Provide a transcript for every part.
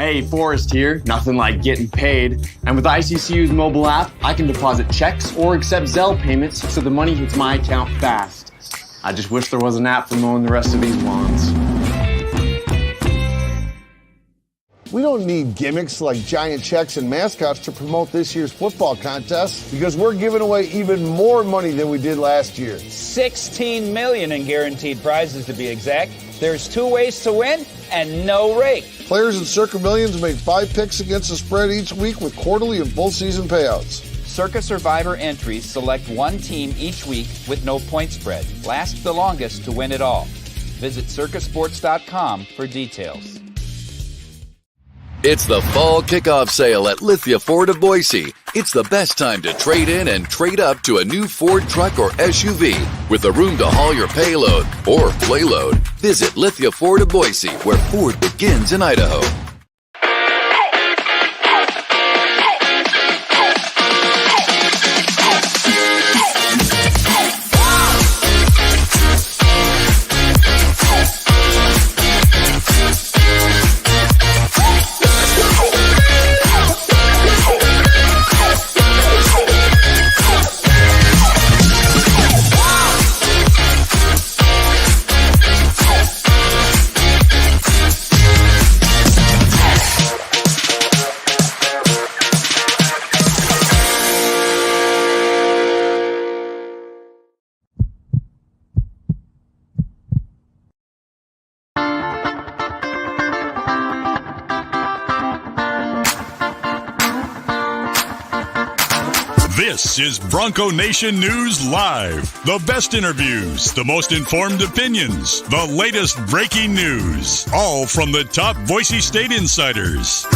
Hey, Forrest here. Nothing like getting paid. And with ICCU's mobile app, I can deposit checks or accept Zelle payments so the money hits my account fast. I just wish there was an app for mowing the rest of these lawns. We don't need gimmicks like giant checks and mascots to promote this year's football contest because we're giving away even more money than we did last year. $16 million in guaranteed prizes to be exact. There's 2 ways to win and no rake. Players in Circa Millions make 5 picks against the spread each week with quarterly and full season payouts. Circa Survivor entries select 1 team each week with no point spread. Last the longest to win it all. Visit circasports.com for details. It's the fall kickoff sale at Lithia Ford of Boise. It's the best time to trade in and trade up to a new Ford truck or SUV with the room to haul your payload or playload. Visit Lithia Ford of Boise, where Ford begins in Idaho. This is Bronco Nation News Live. The best interviews, the most informed opinions, the latest breaking news, all from the top Boise State insiders.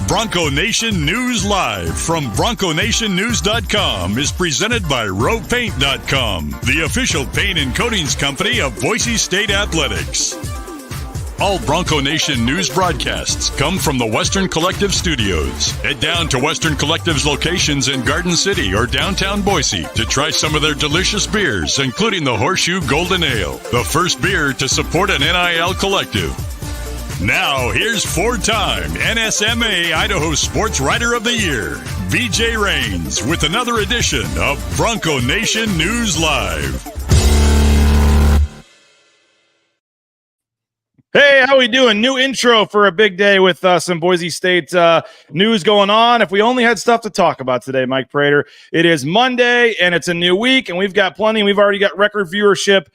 Bronco Nation News Live from BroncoNationNews.com is presented by RowPaint.com, the official paint and coatings company of Boise State Athletics. All Bronco Nation news broadcasts come from the Western Collective Studios. Head down to Western Collective's locations in Garden City or downtown Boise to try some of their delicious beers, including the Horseshoe Golden Ale, the first beer to support an NIL collective. Now, here's 4-time NSMA Idaho Sports Writer of the Year, BJ Rains, with another edition of Bronco Nation News Live. Hey, how we doing? New intro for a big day with some Boise State news going on. If we only had stuff to talk about today, Mike Prater, it is Monday and it's a new week and we've got plenty. We've already got record viewership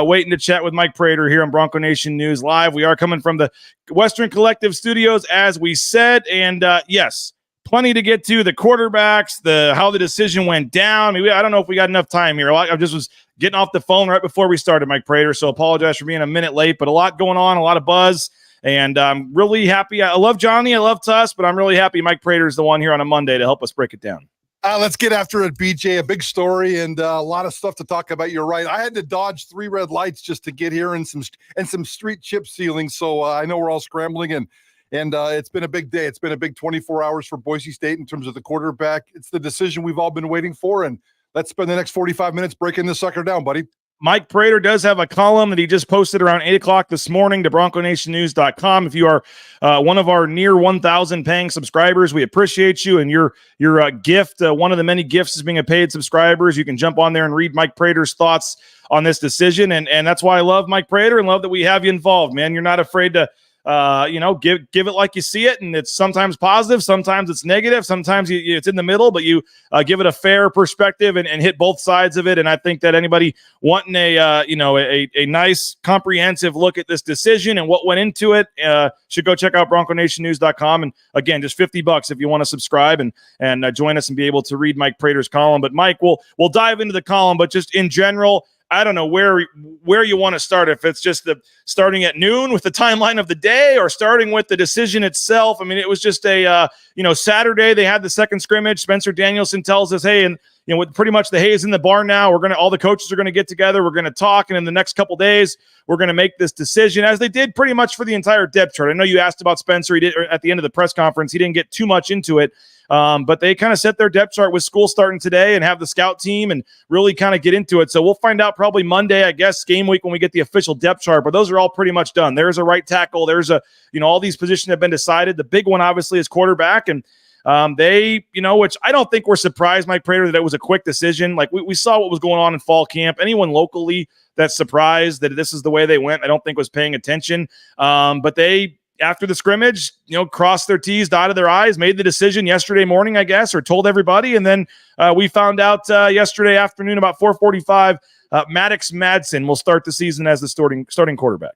waiting to chat with Mike Prater here on Bronco Nation News Live. We are coming from the Western Collective Studios, as we said, and yes, plenty to get to. The quarterbacks, how the decision went down. I mean, I don't know if we got enough time here. I just was getting off the phone right before we started, Mike Prater, so apologize for being a minute late, but a lot going on, a lot of buzz, and I'm really happy. I love Johnny, I love Tuss, but I'm really happy Mike Prater is the one here on a Monday to help us break it down. Let's get after it, BJ. A big story and a lot of stuff to talk about. You're right. I had to dodge 3 red lights just to get here and some street chip sealing, so I know we're all scrambling, and it's been a big day. It's been a big 24 hours for Boise State in terms of the quarterback. It's the decision we've all been waiting for, and let's spend the next 45 minutes breaking this sucker down, buddy. Mike Prater does have a column that he just posted around 8 o'clock this morning to BroncoNationNews.com. If you are one of our near 1,000 paying subscribers, we appreciate you. And your gift, one of the many gifts, is being a paid subscribers. You can jump on there and read Mike Prater's thoughts on this decision. And that's why I love Mike Prater and love that we have you involved, man. You're not afraid to give it like you see it, and it's sometimes positive, sometimes it's negative, sometimes it's in the middle, but you give it a fair perspective and hit both sides of it. And I think that anybody wanting a nice comprehensive look at this decision and what went into it should go check out BroncoNationNews.com. And again, just $50 if you want to subscribe and join us and be able to read Mike Prater's column. But Mike, we'll dive into the column, but just in general, I don't know where you want to start. If it's just starting at noon with the timeline of the day, or starting with the decision itself. I mean, it was just a Saturday they had the second scrimmage. Spencer Danielson tells us, hey, and with pretty much the hay is in the barn now. All the coaches are going to get together. We're going to talk. And in the next couple days, we're going to make this decision, as they did pretty much for the entire depth chart. I know you asked about Spencer. He did at the end of the press conference. He didn't get too much into it. But they kind of set their depth chart with school starting today and have the scout team and really kind of get into it. So we'll find out probably Monday, I guess, game week when we get the official depth chart. But those are all pretty much done. There's a right tackle. There's all these positions have been decided. The big one, obviously, is quarterback. And they, which I don't think we're surprised, Mike Prater, that it was a quick decision. Like we saw what was going on in fall camp. Anyone locally that's surprised that this is the way they went, I don't think was paying attention. But they, after the scrimmage, crossed their T's, dotted their I's, made the decision yesterday morning, I guess, or told everybody. And then we found out yesterday afternoon about 4:45, Maddux Madsen will start the season as the starting quarterback.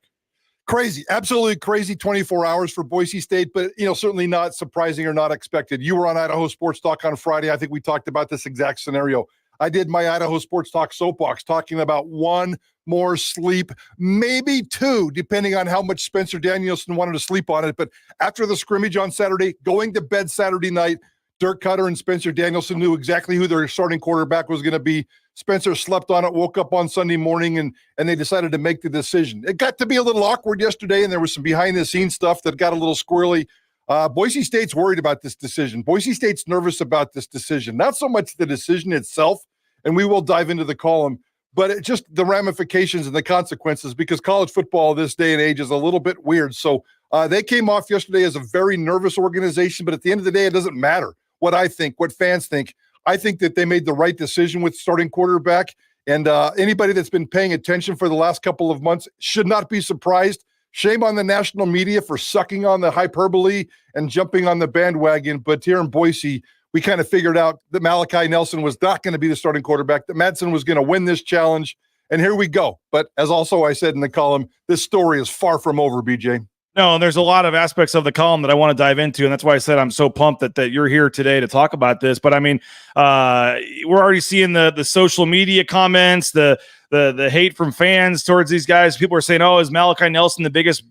Crazy, absolutely crazy 24 hours for Boise State, but, certainly not surprising or not expected. You were on Idaho Sports Talk on Friday. I think we talked about this exact scenario. I did my Idaho Sports Talk soapbox talking about one more sleep, maybe two, depending on how much Spencer Danielson wanted to sleep on it. But after the scrimmage on Saturday, going to bed Saturday night, Dirk Cutter and Spencer Danielson knew exactly who their starting quarterback was going to be. Spencer slept on it, woke up on Sunday morning, and they decided to make the decision. It got to be a little awkward yesterday, and there was some behind-the-scenes stuff that got a little squirrely. Boise State's worried about this decision. Boise State's nervous about this decision. Not so much the decision itself, and we will dive into the column, but just the ramifications and the consequences, because college football this day and age is a little bit weird. So they came off yesterday as a very nervous organization, but at the end of the day, it doesn't matter what I think, what fans think. I think that they made the right decision with starting quarterback, and anybody that's been paying attention for the last couple of months should not be surprised. Shame on the national media for sucking on the hyperbole and jumping on the bandwagon. But here in Boise, we kind of figured out that Malachi Nelson was not going to be the starting quarterback, that Madsen was going to win this challenge, and here we go. But as also I said in the column, this story is far from over, BJ. No, and there's a lot of aspects of the column that I want to dive into, and that's why I said I'm so pumped that you're here today to talk about this. But I mean, we're already seeing the social media comments, the hate from fans towards these guys. People are saying, "Oh, is Malachi Nelson the biggest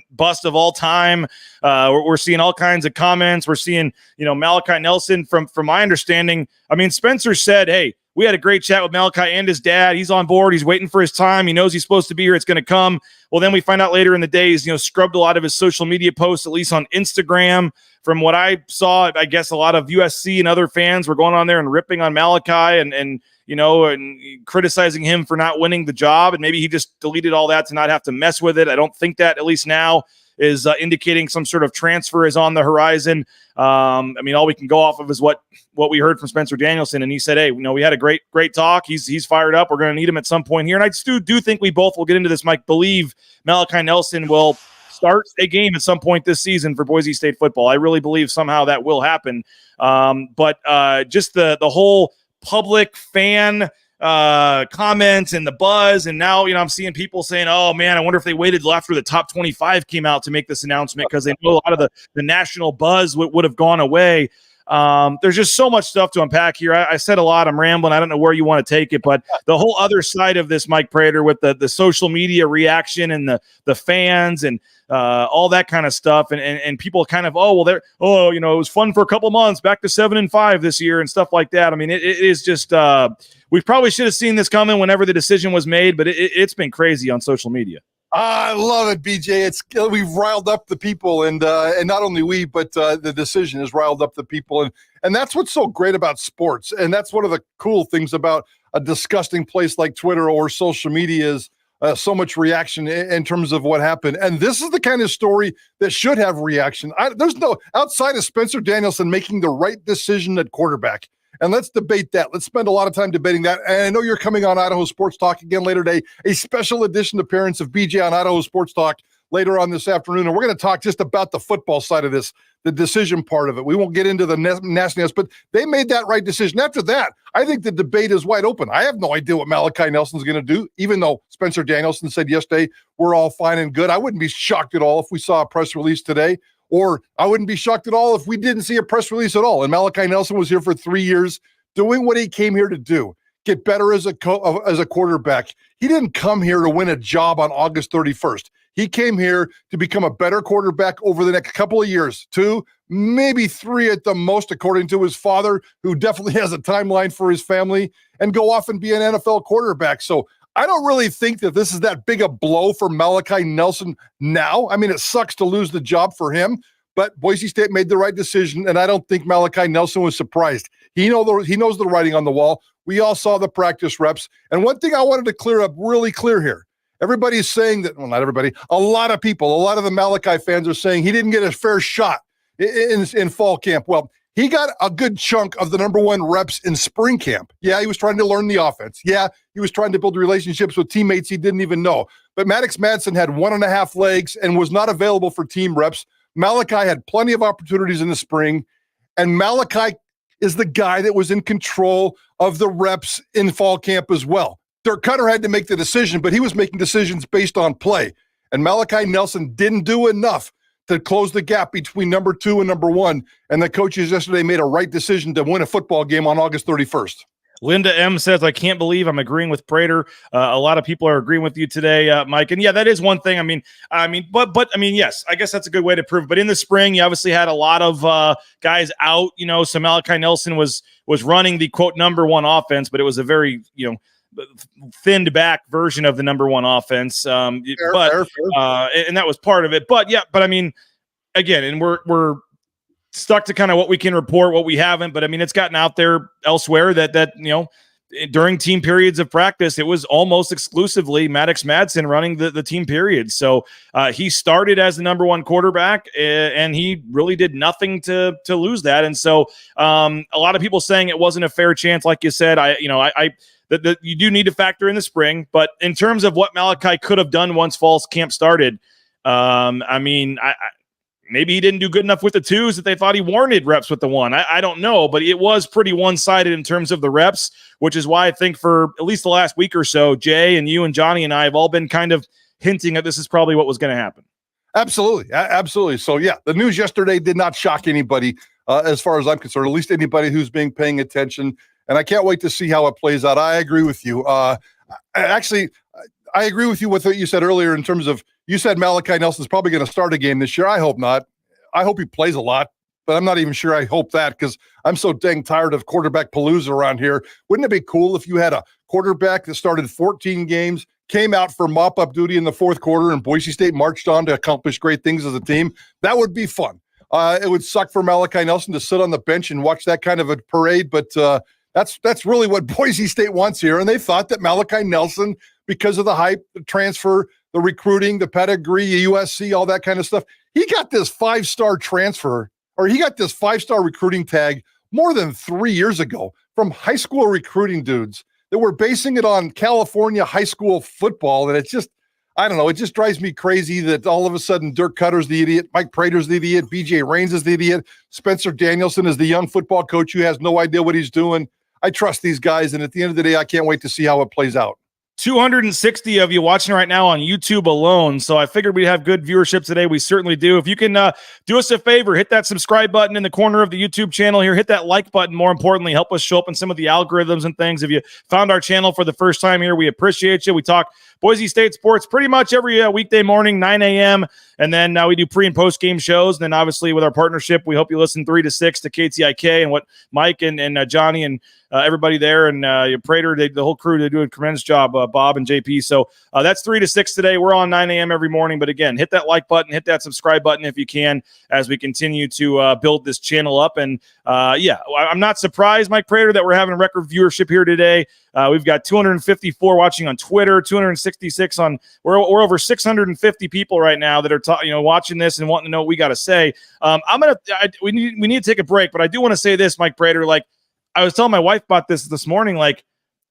bust of all time?" We're seeing all kinds of comments. We're seeing Malachi Nelson from my understanding. I mean, Spencer said, "Hey, we had a great chat with Malachi and his dad. He's on board. He's waiting for his time. He knows he's supposed to be here. It's going to come." Well, then we find out later in the day, he's scrubbed a lot of his social media posts, at least on Instagram. From what I saw, I guess a lot of USC and other fans were going on there and ripping on Malachi and criticizing him for not winning the job. And maybe he just deleted all that to not have to mess with it. I don't think that, at least now, is indicating some sort of transfer is on the horizon. I mean, all we can go off of is what we heard from Spencer Danielson, and he said, "Hey, we had a great talk. He's fired up. We're going to need him at some point here." And I do think we both will get into this, Mike. Believe Malachi Nelson will start a game at some point this season for Boise State football. I really believe somehow that will happen. But just the whole public fan comments and the buzz, and now I'm seeing people saying, "Oh man, I wonder if they waited till after the top 25 came out to make this announcement because they know a lot of the national buzz would have gone away." There's just so much stuff to unpack here. I said a lot. I'm rambling. I don't know where you want to take it, but the whole other side of this, Mike Prater, with the social media reaction and the fans and all that kind of stuff, and people kind of, it was fun for a couple months, back to 7-5 this year and stuff like that. I mean, it is just we probably should have seen this coming whenever the decision was made, but it's been crazy on social media. I love it, BJ. We've riled up the people, and not only we, but the decision has riled up the people, and that's what's so great about sports, and that's one of the cool things about a disgusting place like Twitter or social media is so much reaction in terms of what happened. And this is the kind of story that should have reaction. There's no outside of Spencer Danielson making the right decision at quarterback. And let's debate that. Let's spend a lot of time debating that. And I know you're coming on Idaho Sports Talk again later today, a special edition appearance of BJ on Idaho Sports Talk later on this afternoon. And we're going to talk just about the football side of this, the decision part of it. We won't get into the nastiness, but they made that right decision. After that, I think the debate is wide open. I have no idea what Malachi Nelson's going to do, even though Spencer Danielson said yesterday, we're all fine and good. I wouldn't be shocked at all if we saw a press release today. Or I wouldn't be shocked at all if we didn't see a press release at all. And Malachi Nelson was here for 3 years doing what he came here to do, get better as a quarterback. He didn't come here to win a job on August 31st. He came here to become a better quarterback over the next couple of years, 2, maybe 3 at the most, according to his father, who definitely has a timeline for his family, and go off and be an NFL quarterback. So I don't really think that this is that big a blow for Malachi Nelson now. I mean, it sucks to lose the job for him, but Boise State made the right decision, and I don't think Malachi Nelson was surprised. He knows the writing on the wall. We all saw the practice reps. And one thing I wanted to clear up really clear here. Everybody's saying that, well, not everybody, a lot of people, a lot of the Malachi fans are saying he didn't get a fair shot in fall camp. Well, he got a good chunk of the number 1 reps in spring camp. Yeah, he was trying to learn the offense. Yeah, he was trying to build relationships with teammates he didn't even know. But Maddux Madsen had 1.5 legs and was not available for team reps. Malachi had plenty of opportunities in the spring, and Malachi is the guy that was in control of the reps in fall camp as well. Dirk Cutter had to make the decision, but he was making decisions based on play. And Malachi Nelson didn't do enough to close the gap between number 2 and number 1. And the coaches yesterday made a right decision to win a football game on August 31st. Linda M says, I can't believe I'm agreeing with Prater. A lot of people are agreeing with you today, Mike. And yeah, that is one thing. But yes, I guess that's a good way to prove. But in the spring, you obviously had a lot of guys out, so Malachi Nelson was running the quote number 1 offense, but it was a very, thinned back version of the number 1 offense. Fair. And that was part of it. But yeah, again, and we're stuck to kind of what we can report, what we haven't, but it's gotten out there elsewhere that during team periods of practice, it was almost exclusively Maddux Madsen running the team period. So he started as the number 1 quarterback, and he really did nothing to lose that. And so a lot of people saying it wasn't a fair chance, like you said. That you do need to factor in the spring, but in terms of what Malachi could have done once fall camp started, maybe he didn't do good enough with the 2s that they thought he warranted reps with the 1. I don't know, but it was pretty one-sided in terms of the reps, which is why I think for at least the last week or so, Jay and you and Johnny and I have all been kind of hinting that this is probably what was going to happen. Absolutely. Absolutely. So yeah, the news yesterday did not shock anybody as far as I'm concerned, at least anybody who's been paying attention. And I can't wait to see how it plays out. I agree with you. I agree with you with what you said earlier in terms of, you said Malachi Nelson's probably going to start a game this year. I hope not. I hope he plays a lot, but I'm not even sure I hope that, because I'm so dang tired of quarterback palooza around here. Wouldn't it be cool if you had a quarterback that started 14 games, came out for mop-up duty in the 4th quarter, and Boise State marched on to accomplish great things as a team? That would be fun. It would suck for Malachi Nelson to sit on the bench and watch that kind of a parade, but that's really what Boise State wants here. And they thought that Malachi Nelson, because of the hype, the transfer, the recruiting, the pedigree, USC, all that kind of stuff, he got this 5-star transfer, or he got this 5-star recruiting tag more than 3 years ago from high school recruiting dudes that were basing it on California high school football. And it's just, I don't know, it just drives me crazy that all of a sudden Dirk Cutter's the idiot, Mike Prater's the idiot, BJ Raines is the idiot, Spencer Danielson is the young football coach who has no idea what he's doing. I trust these guys, and at the end of the day, I can't wait to see how it plays out. 260 of you watching right now on YouTube alone, so I figured we'd have good viewership today. We certainly do. If you can do us a favor, hit that subscribe button in the corner of the YouTube channel here. Hit that like button, more importantly. Help us show up in some of the algorithms and things. If you found our channel for the first time here, we appreciate you. We talk Boise State sports pretty much every weekday morning, 9 a.m., and then we do pre- and post-game shows. And then, obviously, with our partnership, we hope you listen 3 to 6 to KTIK and what Mike and Johnny and everybody there and Prater, the whole crew, they do a tremendous job, Bob and JP. So that's 3 to 6 today. We're on 9 a.m. every morning. But again, hit that like button, hit that subscribe button if you can, as we continue to build this channel up. And I'm not surprised, Mike Prater, that we're having a record viewership here today. We've got 254 watching on Twitter, 266 on. We're over 650 people right now that are watching this and wanting to know what we got to say. We need to take a break, but I do want to say this, Mike Prater. I was telling my wife about this morning. I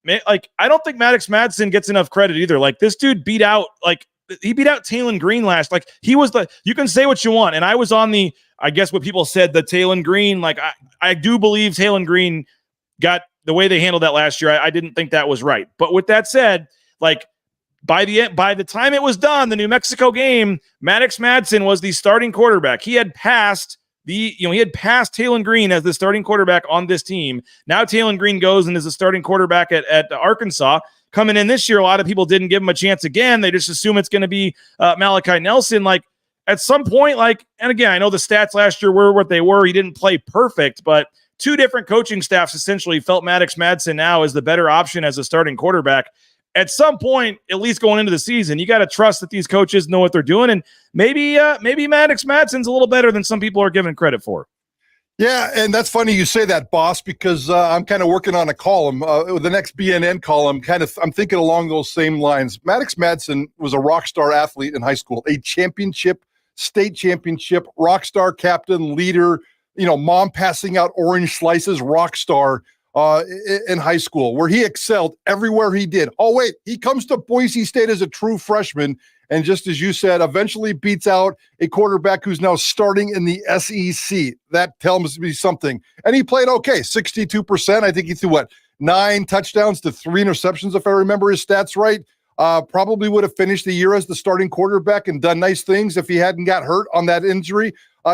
don't think Maddux Madsen gets enough credit either. This dude beat out Talon Green last. He was you can say what you want. And I was on I guess what people said, the Talon Green. I do believe Talon Green got the way they handled that last year. I didn't think that was right. But with that said, by the time it was done, the New Mexico game, Maddux Madsen was the starting quarterback. He had passed Talon Green as the starting quarterback on this team. Now Talon Green goes and is the starting quarterback at Arkansas. coming in this year, a lot of people didn't give him a chance again. They just assume it's going to be Malachi Nelson. Like, at some point, like, and again, I know the stats last year were what they were. He didn't play perfect, but two different coaching staffs essentially felt Maddux Madsen now is the better option as a starting quarterback. At some point, at least going into the season, you got to trust that these coaches know what they're doing, and maybe Maddux Madsen's a little better than some people are giving credit for. Yeah, and that's funny you say that, boss, because I'm kind of working on a column, the next BNN column. I'm thinking along those same lines. Maddux Madsen was a rock star athlete in high school, a state championship, rock star captain, leader. Mom passing out orange slices, rock star in high school, where he excelled everywhere he did. Oh wait, he comes to Boise State as a true freshman. And just as you said, eventually beats out a quarterback who's now starting in the SEC. That tells me something. And he played okay, 62%. I think he threw, 9 touchdowns to 3 interceptions, if I remember his stats right. Probably would have finished the year as the starting quarterback and done nice things if he hadn't got hurt on that injury.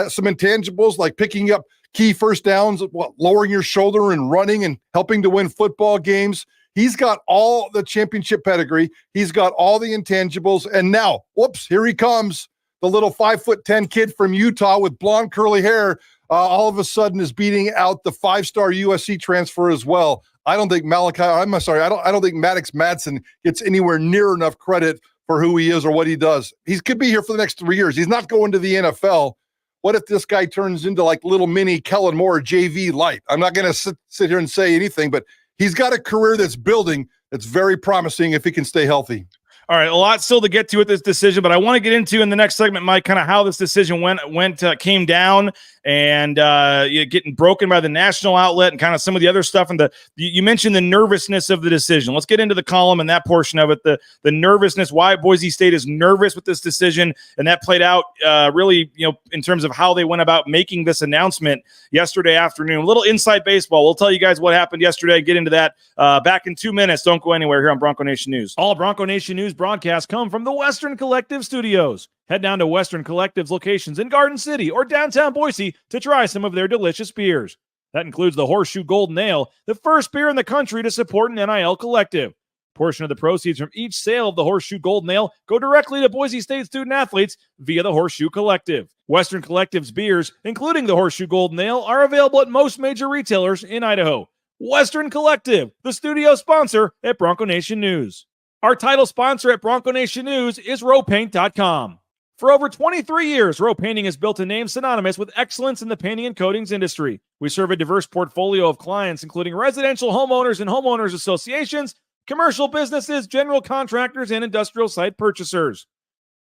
Some intangibles like picking up key first downs, lowering your shoulder and running and helping to win football games. He's got all the championship pedigree. He's got all the intangibles. And now, here he comes. The little 5'10" kid from Utah with blonde curly hair all of a sudden is beating out the 5-star USC transfer as well. I don't think I don't think Maddux Madsen gets anywhere near enough credit for who he is or what he does. He could be here for the next 3 years. He's not going to the NFL. What if this guy turns into like little mini Kellen Moore JV light? I'm not going to sit here and say anything, but he's got a career that's building that's very promising if he can stay healthy. All right, a lot still to get to with this decision, but I want to get into in the next segment, Mike, kind of how this decision came down and getting broken by the national outlet and kind of some of the other stuff. And you mentioned the nervousness of the decision. Let's get into the column and that portion of it, the nervousness, why Boise State is nervous with this decision, and that played out really, in terms of how they went about making this announcement yesterday afternoon. A little inside baseball. We'll tell you guys what happened yesterday. Get into that back in 2 minutes. Don't go anywhere here on Bronco Nation News. All Bronco Nation News broadcasts come from the Western Collective Studios. Head down to Western Collective's locations in Garden City or downtown Boise to try some of their delicious beers. That includes the Horseshoe Golden Ale, the first beer in the country to support an NIL collective. A portion of the proceeds from each sale of the Horseshoe Golden Ale go directly to Boise State student athletes via the Horseshoe Collective. Western Collective's beers, including the Horseshoe Golden Ale, are available at most major retailers in Idaho. Western Collective, the studio sponsor at Bronco Nation News. Our title sponsor at Bronco Nation News is rowpaint.com. For over 23 years, Row Painting has built a name synonymous with excellence in the painting and coatings industry. We serve a diverse portfolio of clients, including residential homeowners and homeowners associations, commercial businesses, general contractors, and industrial site purchasers.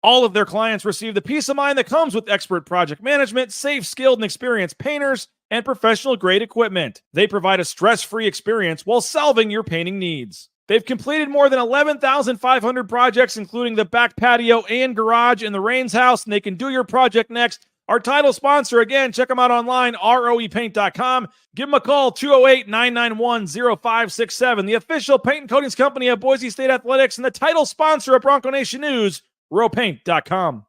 All of their clients receive the peace of mind that comes with expert project management, safe, skilled, and experienced painters, and professional-grade equipment. They provide a stress-free experience while solving your painting needs. They've completed more than 11,500 projects, including the back patio and garage in the Rains house, and they can do your project next. Our title sponsor, again, check them out online, roepaint.com. Give them a call, 208-991-0567. The official paint and coatings company of Boise State Athletics and the title sponsor of Bronco Nation News, roepaint.com.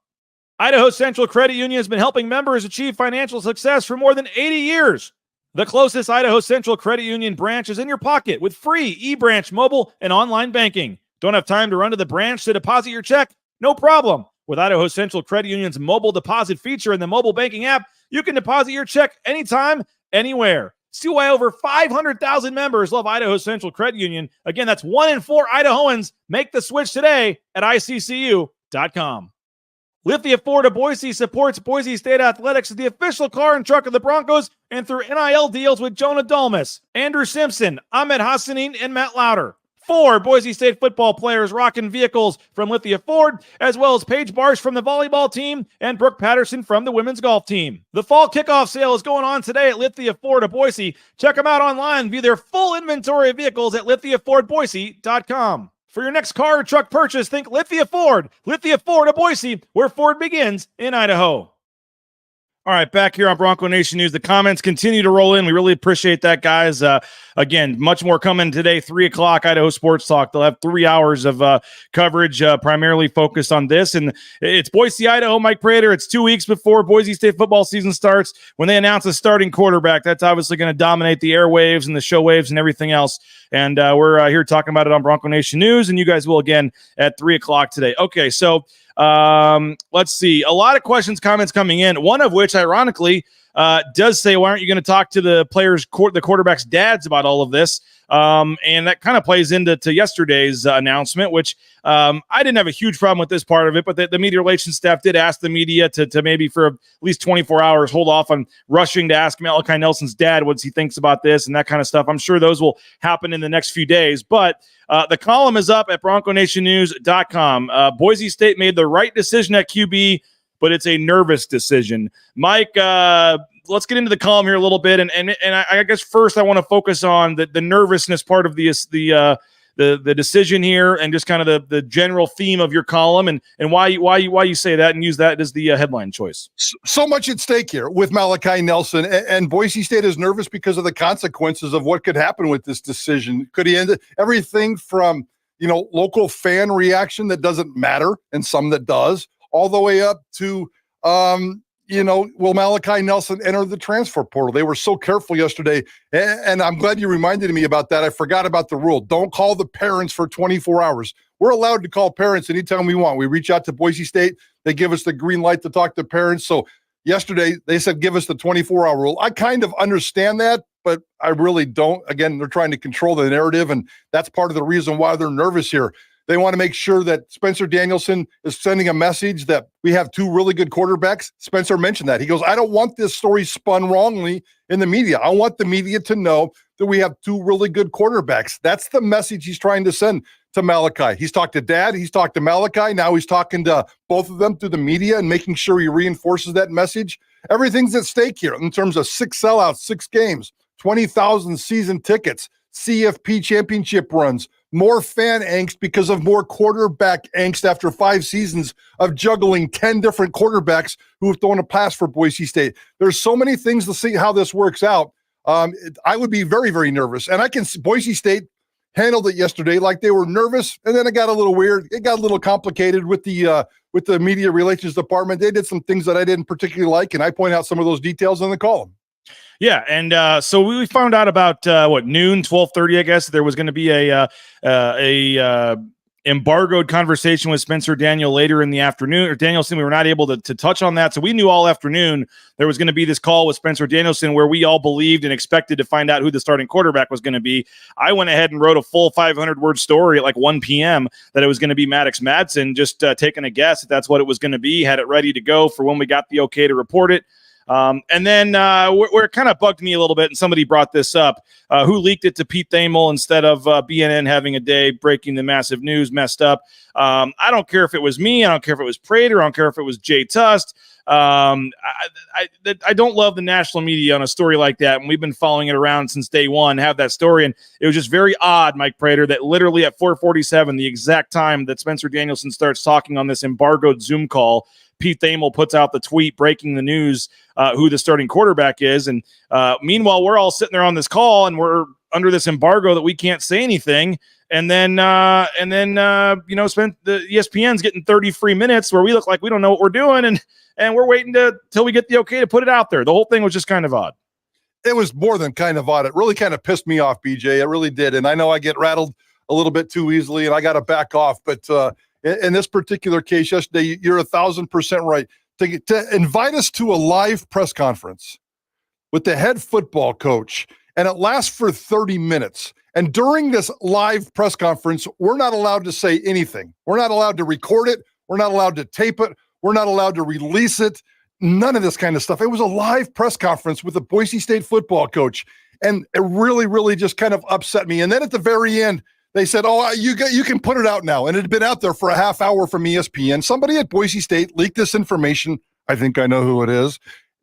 Idaho Central Credit Union has been helping members achieve financial success for more than 80 years. The closest Idaho Central Credit Union branch is in your pocket with free eBranch mobile and online banking. Don't have time to run to the branch to deposit your check? No problem. With Idaho Central Credit Union's mobile deposit feature in the mobile banking app, you can deposit your check anytime, anywhere. See why over 500,000 members love Idaho Central Credit Union. Again, that's 1 in 4 Idahoans. Make the switch today at iccu.com. Lithia Ford of Boise supports Boise State Athletics as the official car and truck of the Broncos and through NIL deals with Jonah Dalmas, Andrew Simpson, Ahmed Hassanin, and Matt Lauder. 4 Boise State football players rocking vehicles from Lithia Ford, as well as Paige Barsh from the volleyball team and Brooke Patterson from the women's golf team. The fall kickoff sale is going on today at Lithia Ford of Boise. Check them out online. View their full inventory of vehicles at lithiafordboise.com. For your next car or truck purchase, think Lithia Ford of Boise, where Ford begins in Idaho. All right, back here on Bronco Nation News. The comments continue to roll in. We really appreciate that, guys. Again, much more coming today, 3 o'clock, Idaho Sports Talk. They'll have 3 hours of coverage primarily focused on this. And it's Boise, Idaho, Mike Prater. It's 2 weeks before Boise State football season starts. When they announce a starting quarterback, that's obviously going to dominate the airwaves and the show waves and everything else. And we're here talking about it on Bronco Nation News, and you guys will again at 3 o'clock today. Okay, so let's see. A lot of questions, comments coming in, one of which, ironically, does say, why aren't you going to talk to the players, the quarterback's dads about all of this? And that kind of plays into yesterday's announcement, which I didn't have a huge problem with this part of it, but the media relations staff did ask the media to maybe for at least 24 hours hold off on rushing to ask Malachi Nelson's dad what he thinks about this and that kind of stuff. I'm sure those will happen in the next few days, but the column is up at BroncoNationNews.com. Boise State made the right decision at QB, but it's a nervous decision. Mike, let's get into the column here a little bit, and I guess first I want to focus on the nervousness part of the decision here, and just kind of the general theme of your column, and why you say that and use that as the headline choice. So much at stake here with Malachi Nelson, and Boise State is nervous because of the consequences of what could happen with this decision. Could he end it? Everything from local fan reaction that doesn't matter and some that does, all the way up to will Malachi Nelson enter the transfer portal? They were so careful yesterday, and I'm glad you reminded me about that. I forgot about the rule. Don't call the parents for 24 hours. We're allowed to call parents anytime we want. We reach out to Boise State. They give us the green light to talk to parents. So yesterday, they said, give us the 24-hour rule. I kind of understand that, but I really don't. Again, they're trying to control the narrative, and that's part of the reason why they're nervous here. They want to make sure that Spencer Danielson is sending a message that we have 2 really good quarterbacks. Spencer mentioned that. He goes, I don't want this story spun wrongly in the media. I want the media to know that we have 2 really good quarterbacks. That's the message he's trying to send to Malachi. He's talked to Dad. He's talked to Malachi. Now he's talking to both of them through the media and making sure he reinforces that message. Everything's at stake here in terms of 6 sellouts, 6 games, 20,000 season tickets, CFP championship runs, more fan angst because of more quarterback angst after 5 seasons of juggling 10 different quarterbacks who have thrown a pass for Boise State. There's so many things to see how this works out. I would be very, very nervous. And I can see Boise State handled it yesterday like they were nervous, and then it got a little weird. It got a little complicated with the media relations department. They did some things that I didn't particularly like, and I point out some of those details in the column. Yeah, and so we found out about noon, 12:30, I guess, there was going to be a embargoed conversation with Spencer Daniel later in the afternoon, or Danielson. We were not able to touch on that, so we knew all afternoon there was going to be this call with Spencer Danielson where we all believed and expected to find out who the starting quarterback was going to be. I went ahead and wrote a full 500-word story at like 1 p.m. that it was going to be Maddux Madsen, just taking a guess if that's what it was going to be, had it ready to go for when we got the okay to report it. And then where it kind of bugged me a little bit, and somebody brought this up, who leaked it to Pete Thamel instead of BNN having a day breaking the massive news messed up. I don't care if it was me. I don't care if it was Prater. I don't care if it was Jay Tust. I don't love the national media on a story like that, and we've been following it around since day one, have that story, and it was just very odd, Mike Prater, that literally at 4:47, the exact time that Spencer Danielson starts talking on this embargoed Zoom call, Pete Thamel puts out the tweet breaking the news who the starting quarterback is. And meanwhile, we're all sitting there on this call and we're under this embargo that we can't say anything. And then spent the ESPN's getting 30 free minutes where we look like we don't know what we're doing. And we're waiting till we get the okay to put it out there. The whole thing was just kind of odd. It was more than kind of odd. It really kind of pissed me off, BJ. It really did. And I know I get rattled a little bit too easily and I got to back off. But in this particular case yesterday, you're 1,000% right. To invite us to a live press conference with the head football coach, and it lasts for 30 minutes. And during this live press conference, we're not allowed to say anything. We're not allowed to record it. We're not allowed to tape it. We're not allowed to release it. None of this kind of stuff. It was a live press conference with a Boise State football coach. And it really, really just kind of upset me. And then at the very end, they said, oh, you can put it out now. And it had been out there for a half hour from ESPN. Somebody at Boise State leaked this information. I think I know who it is.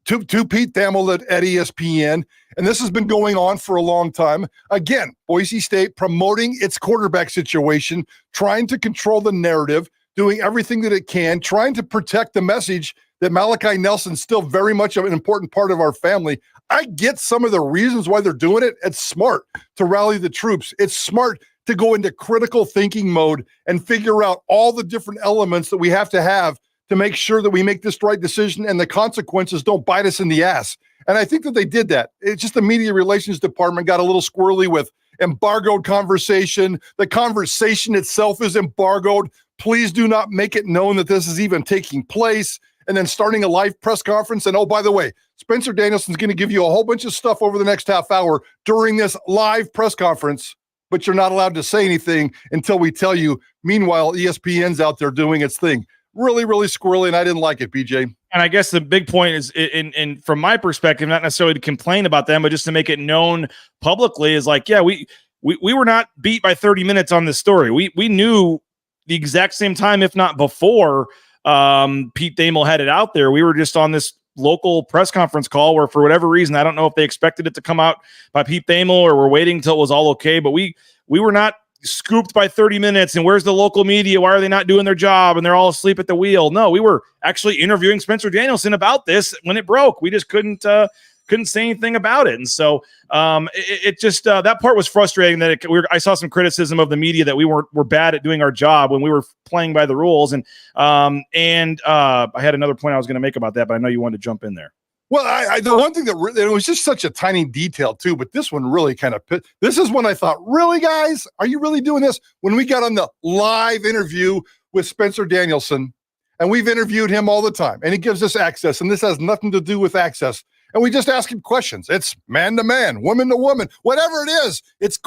To Pete Thamel at ESPN. And this has been going on for a long time. Again, Boise State promoting its quarterback situation, trying to control the narrative, doing everything that it can, trying to protect the message that Malachi Nelson's still very much an important part of our family. I get some of the reasons why they're doing it. It's smart to rally the troops. It's smart to go into critical thinking mode and figure out all the different elements that we have to make sure that we make this right decision and the consequences don't bite us in the ass. And I think that they did that. It's just the media relations department got a little squirrely with embargoed conversation. The conversation itself is embargoed. Please do not make it known that this is even taking place. And then starting a live press conference. And oh, by the way, Spencer Danielson's going to give you a whole bunch of stuff over the next half hour during this live press conference, but you're not allowed to say anything until we tell you. Meanwhile, ESPN's out there doing its thing. Really, really squirrely, and I didn't like it, BJ. And I guess the big point is, in from my perspective, not necessarily to complain about them, but just to make it known publicly, is like, yeah, we were not beat by 30 minutes on this story. We knew the exact same time, if not before, Pete Thamel had it out there. We were just on this local press conference call where, for whatever reason, I don't know if they expected it to come out by Pete Thamel or were waiting until it was all okay, but we were not scooped by 30 minutes and where's the local media? Why are they not doing their job? And they're all asleep at the wheel. No, we were actually interviewing Spencer Danielson about this when it broke. We just couldn't say anything about it. And so it just that part was frustrating that I saw some criticism of the media that we're bad at doing our job when we were playing by the rules. And I had another point I was going to make about that, but I know you wanted to jump in there. Well, the one thing that it was just such a tiny detail too, but this one really kind of this is when I thought, really, guys, are you really doing this? When we got on the live interview with Spencer Danielson, and we've interviewed him all the time, and he gives us access, and this has nothing to do with access, and we just ask him questions. It's man to man, woman to woman, whatever it is. It's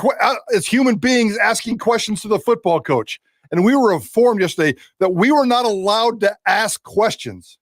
human beings asking questions to the football coach, and we were informed yesterday that we were not allowed to ask questions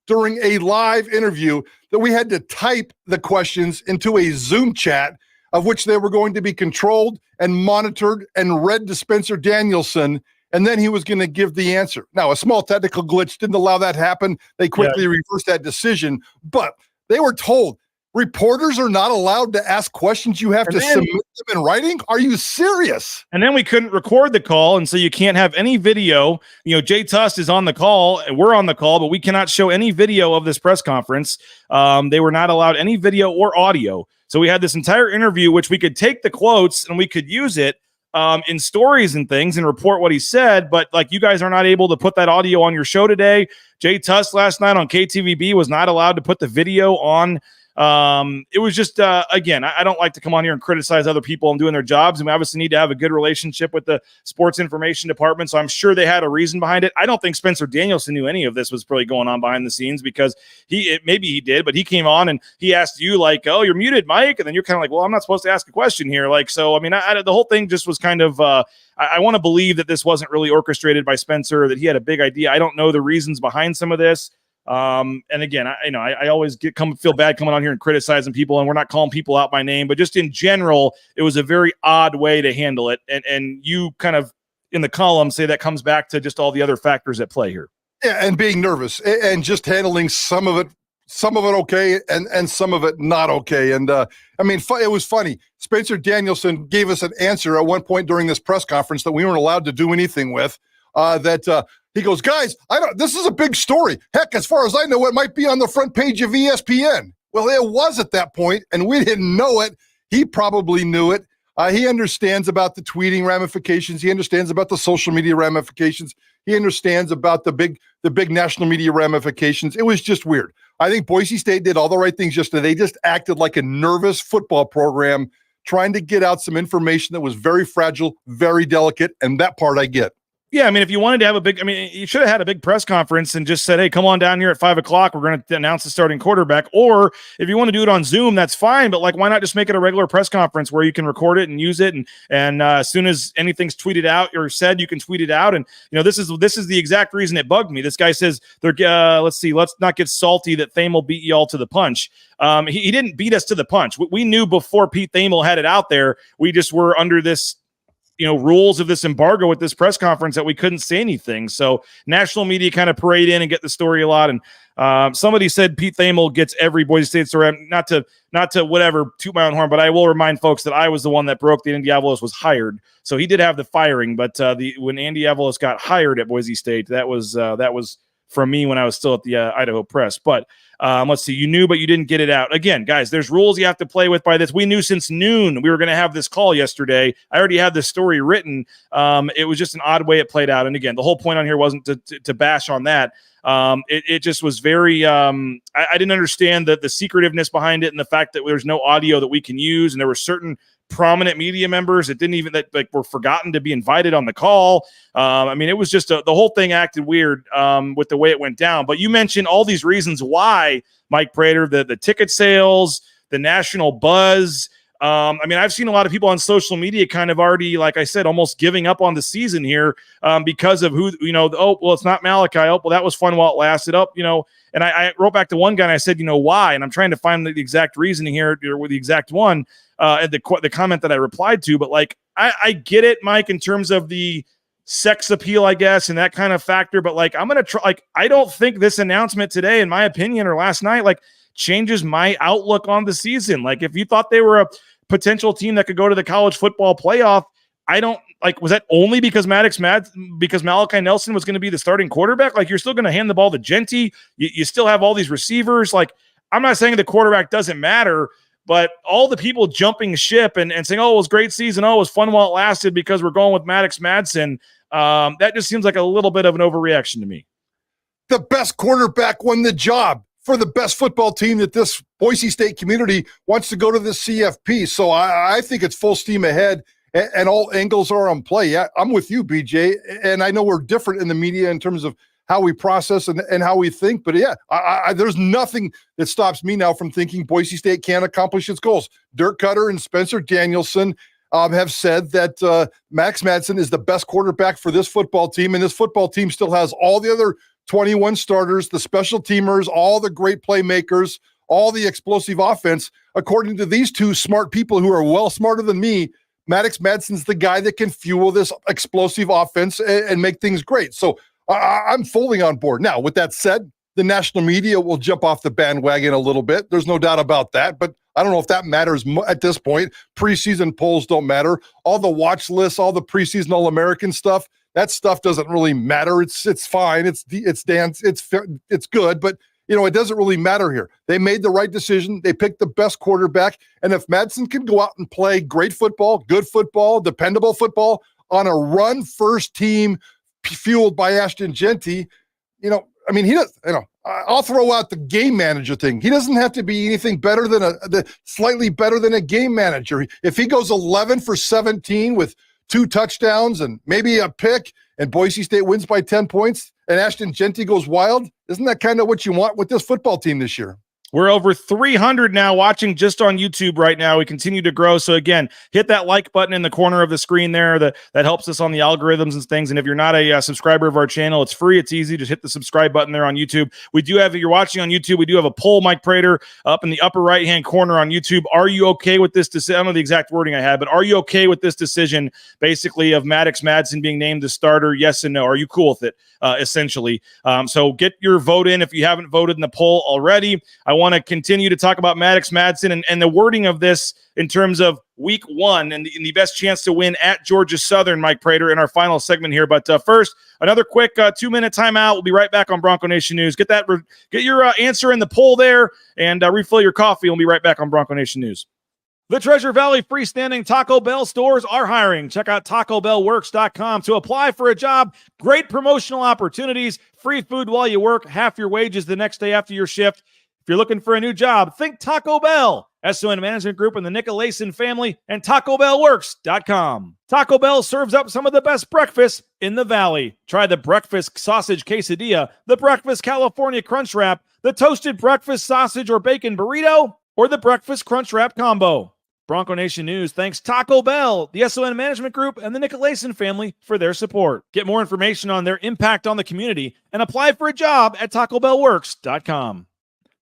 during a live interview, that we had to type the questions into a Zoom chat of which they were going to be controlled and monitored and read to Spencer Danielson, and then he was going to give the answer. Now, a small technical glitch didn't allow that to happen. They quickly reversed that decision, but they were told, reporters are not allowed to ask questions. You have to submit them in writing. Are you serious? And then we couldn't record the call, and so you can't have any video. You know, Jay Tust is on the call, and we're on the call, but we cannot show any video of this press conference. They were not allowed any video or audio. So we had this entire interview, which we could take the quotes and we could use it in stories and things and report what he said. But like, you guys are not able to put that audio on your show today. Jay Tust last night on KTVB was not allowed to put the video on. It was just, again, I don't like to come on here and criticize other people and doing their jobs. And we obviously need to have a good relationship with the sports information department. So I'm sure they had a reason behind it. I don't think Spencer Danielson knew any of this was really going on behind the scenes, because maybe he did, but he came on and he asked you like, oh, you're muted, Mike. And then you're kind of like, well, I'm not supposed to ask a question here. Like, so, I mean, the whole thing just was kind of, I want to believe that this wasn't really orchestrated by Spencer, that he had a big idea. I don't know the reasons behind some of this. And again, I always feel bad coming on here and criticizing people, and we're not calling people out by name, but just in general, it was a very odd way to handle it. And you kind of in the column say that comes back to just all the other factors at play here. Yeah, and being nervous and just handling some of it okay and some of it not okay. And I mean, it was funny. Spencer Danielson gave us an answer at one point during this press conference that we weren't allowed to do anything with. He goes, guys, this is a big story. Heck, as far as I know, it might be on the front page of ESPN. Well, it was at that point, and we didn't know it. He probably knew it. He understands about the tweeting ramifications. He understands about the social media ramifications. He understands about the big national media ramifications. It was just weird. I think Boise State did all the right things yesterday. They just acted like a nervous football program trying to get out some information that was very fragile, very delicate, and that part I get. Yeah, I mean, if you wanted to have you should have had a big press conference and just said, hey, come on down here at 5:00. We're going to announce the starting quarterback. Or if you want to do it on Zoom, that's fine. But like, why not just make it a regular press conference where you can record it and use it? And as soon as anything's tweeted out or said, you can tweet it out. And, you know, this is the exact reason it bugged me. This guy says, let's not get salty that Thamel beat you all to the punch. He didn't beat us to the punch. We knew before Pete Thamel had it out there. We just were under this, rules of this embargo with this press conference that we couldn't say anything. So national media kind of parade in and get the story a lot. And somebody said Pete Thamel gets every Boise State story. Not to whatever toot my own horn, but I will remind folks that I was the one that broke that Andy Avalos was hired. So he did have the firing, but when Andy Avalos got hired at Boise State, that was from me when I was still at the Idaho Press. But let's see. You knew, but you didn't get it out. Again, guys, there's rules you have to play with by this. We knew since noon we were going to have this call yesterday. I already had this story written. It was just an odd way it played out. And again, the whole point on here wasn't to bash on that. It just was very, I didn't understand the secretiveness behind it and the fact that there's no audio that we can use. And there were certain prominent media members that didn't even, that like were forgotten to be invited on the call. I mean, it was just the whole thing acted weird with the way it went down. But you mentioned all these reasons why, Mike Prater, the ticket sales, the national buzz. I mean, I've seen a lot of people on social media kind of already, like I said, almost giving up on the season here because of who, oh, well, it's not Malachi. Oh, well, that was fun while it lasted. Oh, and I wrote back to one guy and I said, why? And I'm trying to find the exact reasoning here or the exact one, and the comment that I replied to. But like, I get it, Mike, in terms of the sex appeal, I guess, and that kind of factor. But like, I'm going to try, like, I don't think this announcement today, in my opinion, or last night, like, changes my outlook on the season. Like, if you thought they were a potential team that could go to the college football playoff, I don't like, was that only because because Malachi Nelson was going to be the starting quarterback? Like, you're still going to hand the ball to Genty. You still have all these receivers. Like, I'm not saying the quarterback doesn't matter, but all the people jumping ship and saying, oh, it was a great season. Oh, it was fun while it lasted because we're going with Maddux Madsen. That just seems like a little bit of an overreaction to me. The best quarterback won the job for the best football team that this Boise State community wants to go to the CFP. So I think it's full steam ahead and all angles are on play. Yeah, I'm with you, BJ. And I know we're different in the media in terms of how we process and how we think. But yeah, there's nothing that stops me now from thinking Boise State can accomplish its goals. Dirk Cutter and Spencer Danielson have said that Maddux Madsen is the best quarterback for this football team. And this football team still has all the other 21 starters, the special teamers, all the great playmakers, all the explosive offense. According to these two smart people who are well smarter than me, Maddux Madsen's the guy that can fuel this explosive offense and make things great. So I'm fully on board. Now, with that said, the national media will jump off the bandwagon a little bit. There's no doubt about that, but I don't know if that matters at this point. Preseason polls don't matter. All the watch lists, all the preseason All-American stuff, that stuff doesn't really matter. It's fine. It's dance. It's good, but it doesn't really matter here. They made the right decision. They picked the best quarterback, and if Madsen can go out and play great football, good football, dependable football on a run-first team fueled by Ashton Genty, I mean, he does. I'll throw out the game manager thing. He doesn't have to be anything better than slightly better than a game manager. If he goes 11 for 17 with 2 touchdowns and maybe a pick, and Boise State wins by 10 points, and Ashton Genty goes wild, isn't that kind of what you want with this football team this year? We're over 300 now watching just on YouTube right now. We continue to grow. So again, hit that like button in the corner of the screen there. That helps us on the algorithms and things. And if you're not a subscriber of our channel, it's free. It's easy. Just hit the subscribe button there on YouTube. We do have, if you're watching on YouTube, we do have a poll, Mike Prater, up in the upper right-hand corner on YouTube. Are you okay with this decision? I don't know the exact wording I had, but are you okay with this decision, basically, of Maddux Madsen being named the starter? Yes and no. Are you cool with it, essentially? So get your vote in if you haven't voted in the poll already. I want to continue to talk about Maddux Madsen and the wording of this in terms of week 1 and the best chance to win at Georgia Southern, Mike Prater, in our final segment here. But first, another quick 2-minute timeout. We'll be right back on Bronco Nation News. Get your answer in the poll there and refill your coffee. We'll be right back on Bronco Nation News. The Treasure Valley freestanding Taco Bell stores are hiring. Check out TacoBellWorks.com to apply for a job. Great promotional opportunities, free food while you work, half your wages the next day after your shift. If you're looking for a new job, think Taco Bell. SON Management Group and the Nicolason family, and TacoBellWorks.com. Taco Bell serves up some of the best breakfast in the Valley. Try the breakfast sausage quesadilla, the breakfast California crunch wrap, the toasted breakfast sausage or bacon burrito, or the breakfast crunch wrap combo. Bronco Nation News thanks Taco Bell, the SON Management Group, and the Nicolason family for their support. Get more information on their impact on the community and apply for a job at TacoBellWorks.com.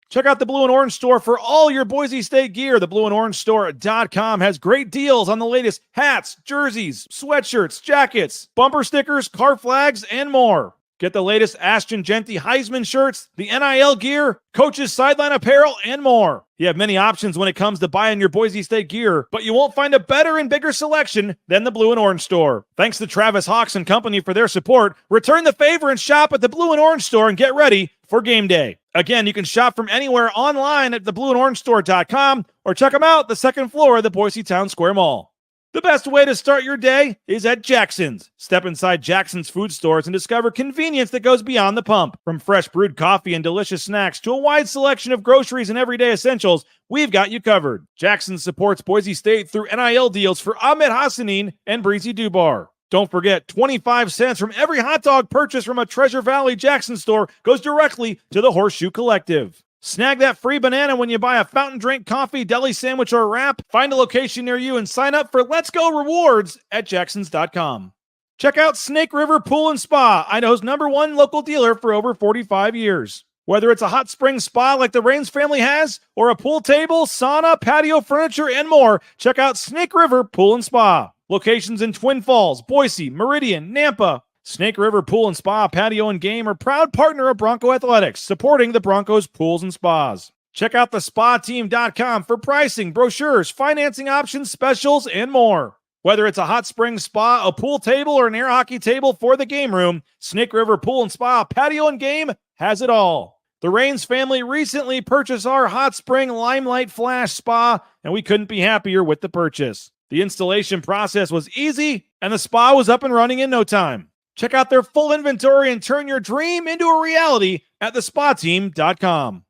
Check out the Blue and Orange Store for all your Boise State gear. The blueandorange.store.com has great deals on the latest hats, jerseys, sweatshirts, jackets, bumper stickers, car flags, and more. Get the latest Ashton Genty Heisman shirts, the NIL gear, coaches sideline apparel, and more. You have many options when it comes to buying your Boise State gear, but you won't find a better and bigger selection than the Blue and Orange store. Thanks to Travis Hawks and company for their support. Return the favor and shop at the Blue and Orange store and get ready for game day. Again, you can shop from anywhere online at theblueandorangestore.com or check them out the second floor of the Boise Town Square Mall. The best way to start your day is at Jackson's. Step inside Jackson's food stores and discover convenience that goes beyond the pump. From fresh brewed coffee and delicious snacks to a wide selection of groceries and everyday essentials, we've got you covered. Jackson supports Boise State through NIL deals for Ahmed Hassanin and Breezy Dubar. Don't forget, 25 cents from every hot dog purchase from a Treasure Valley Jackson store goes directly to the Horseshoe Collective. Snag that free banana when you buy a fountain drink, coffee, deli sandwich, or wrap. Find a location near you and sign up for Let's Go Rewards at jacksons.com. Check out Snake River Pool and Spa, Idaho's #1 local dealer for over 45 years. Whether it's a hot spring spa like the Rains family has, or a pool table, sauna, patio furniture, and more, check out Snake River Pool and Spa. Locations in Twin Falls, Boise, Meridian, Nampa. Snake River Pool and Spa, Patio and Game are proud partner of Bronco Athletics, supporting the Broncos pools and spas. Check out thespateam.com for pricing, brochures, financing options, specials, and more. Whether it's a hot spring spa, a pool table, or an air hockey table for the game room, Snake River Pool and Spa, Patio and Game has it all. The Rains family recently purchased our hot spring Limelight Flash Spa, and we couldn't be happier with the purchase. The installation process was easy, and the spa was up and running in no time. Check out their full inventory and turn your dream into a reality at thespateam.com.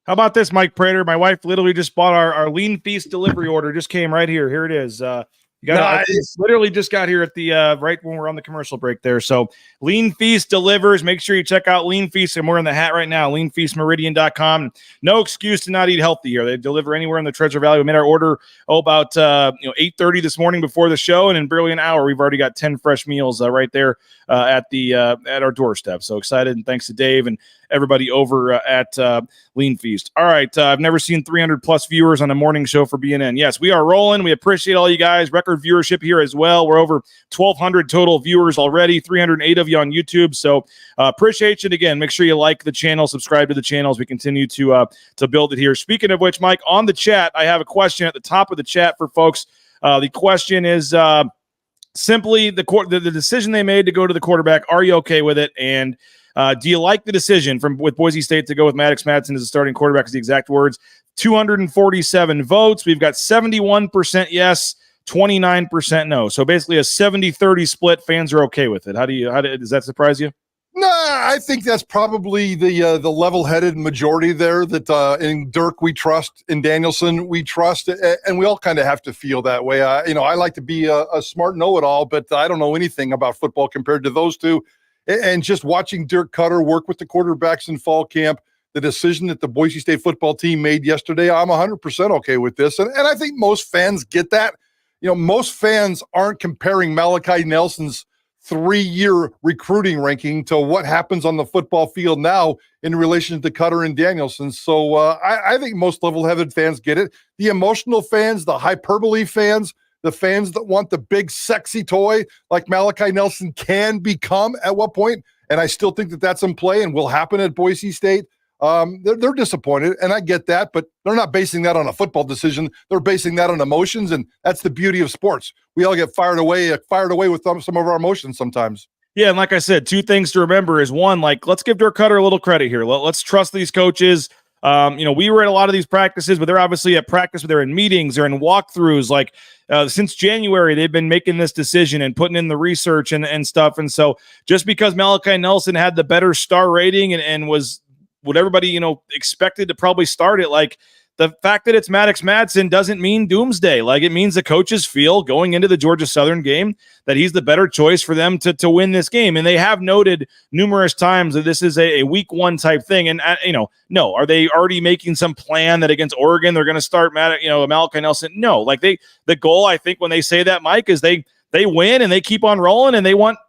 How about this, Mike Prater? My wife literally just bought our Lean Feast delivery order. Just came right here. Here it is. Literally just got here at the right when we're on the commercial break there. So Lean Feast delivers. Make sure you check out Lean Feast, and we're in the hat right now, leanfeastmeridian.com. No excuse to not eat healthy here. They deliver anywhere in the Treasure Valley. We made our order about 8:30 this morning before the show, and in barely an hour we've already got 10 fresh meals right there at our doorstep. So excited, and thanks to Dave and everybody over at Lean Feast. All right, I've never seen 300 plus viewers on a morning show for BNN. Yes, we are rolling. We appreciate all you guys. Record viewership here as well. We're over 1,200 total viewers already, 308 of you on YouTube. So appreciate you. And again, make sure you like the channel, subscribe to the channel as we continue to build it here. Speaking of which, Mike, on the chat, I have a question at the top of the chat for folks. The question is simply the decision they made to go to the quarterback. Are you okay with it? And do you like the decision with Boise State to go with Maddux Madsen as a starting quarterback? Is the exact words. 247 votes. We've got 71% yes, 29% no. So basically a 70-30 split. Fans are okay with it. Does that surprise you? Nah, I think that's probably the level-headed majority there. That in Dirk we trust, in Danielson we trust, and we all kind of have to feel that way. I like to be a smart know-it-all, but I don't know anything about football compared to those two. And just watching Dirk Cutter work with the quarterbacks in fall camp, the decision that the Boise State football team made yesterday, I'm 100% okay with this. And I think most fans get that. Most fans aren't comparing Malachi Nelson's 3-year recruiting ranking to what happens on the football field now in relation to Cutter and Danielson. So I think most level-headed fans get it. The emotional fans, the hyperbole fans, the fans that want the big, sexy toy like Malachi Nelson can become at what point, and I still think that that's in play and will happen at Boise State. They're disappointed, and I get that, but they're not basing that on a football decision. They're basing that on emotions, and that's the beauty of sports. We all get fired away with some of our emotions sometimes. Yeah, and like I said, two things to remember is one, let's give Dirk Cutter a little credit here. Let's trust these coaches. We were at a lot of these practices, but they're obviously at practice, they're in meetings, they're in walkthroughs. Since January, they've been making this decision and putting in the research and stuff. And so just because Malachi Nelson had the better star rating and was what everybody, expected to probably start it, the fact that it's Maddux Madsen doesn't mean doomsday. It means the coaches feel going into the Georgia Southern game that he's the better choice for them to win this game. And they have noted numerous times that this is a week one type thing. And, no, are they already making some plan that against Oregon, they're going to start Malachi Nelson? No, the goal, I think, when they say that, Mike, is they win and they keep on rolling and they want,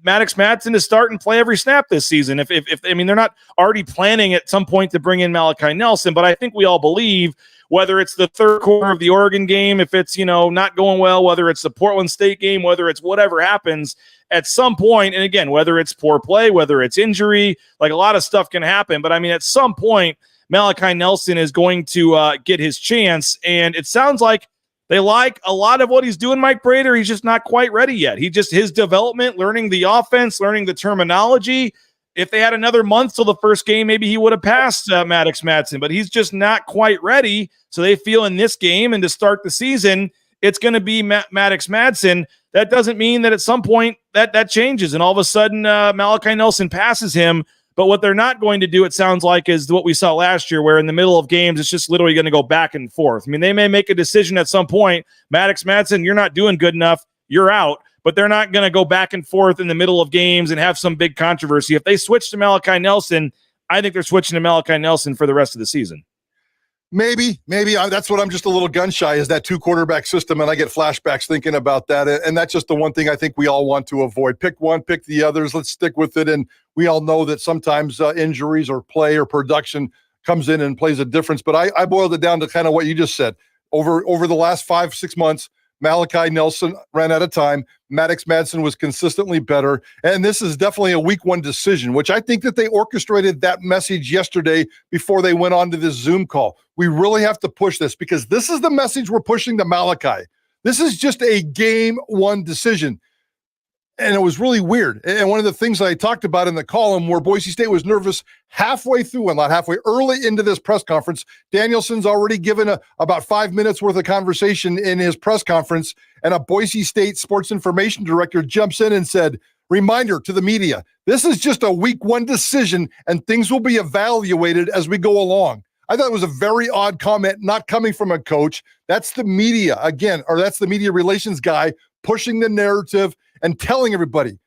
Maddux Madsen to start and play every snap this season. If they're not already planning at some point to bring in Malachi Nelson, but I think we all believe whether it's the third quarter of the Oregon game, if it's, not going well, whether it's the Portland State game, whether it's whatever happens at some point, and again, whether it's poor play, whether it's injury, like a lot of stuff can happen. But I mean, at some point, Malachi Nelson is going to get his chance, and it sounds like they like a lot of what he's doing, Mike Prater. He's just not quite ready yet. His development, learning the offense, learning the terminology. If they had another month till the first game, maybe he would have passed Maddux Madsen, but he's just not quite ready. So they feel in this game and to start the season, it's going to be Maddux Madsen. That doesn't mean that at some point that changes, and all of a sudden Malachi Nelson passes him. But what they're not going to do, it sounds like, is what we saw last year, where in the middle of games, it's just literally going to go back and forth. I mean, they may make a decision at some point. Maddux Madsen, you're not doing good enough. You're out. But they're not going to go back and forth in the middle of games and have some big controversy. If they switch to Malachi Nelson, I think they're switching to Malachi Nelson for the rest of the season. Maybe. That's what I'm just a little gun shy, is that 2-quarterback system, and I get flashbacks thinking about that. And that's just the one thing I think we all want to avoid. Pick one, pick the others. Let's stick with it. And we all know that sometimes injuries or play or production comes in and plays a difference. But I boiled it down to kind of what you just said. Over the last 5-6 months, Malachi Nelson ran out of time. Maddux Madsen was consistently better. And this is definitely a week one decision, which I think that they orchestrated that message yesterday before they went on to this Zoom call. We really have to push this, because this is the message we're pushing to Malachi. This is just a game one decision. And it was really weird. And one of the things that I talked about in the column, where Boise State was nervous halfway through, and not halfway, early into this press conference, Danielson's already given about 5 minutes worth of conversation in his press conference, and a Boise State sports information director jumps in and said, reminder to the media, this is just a week one decision, and things will be evaluated as we go along. I thought it was a very odd comment, not coming from a coach. That's the media, again, or that's the media relations guy pushing the narrative and telling everybody,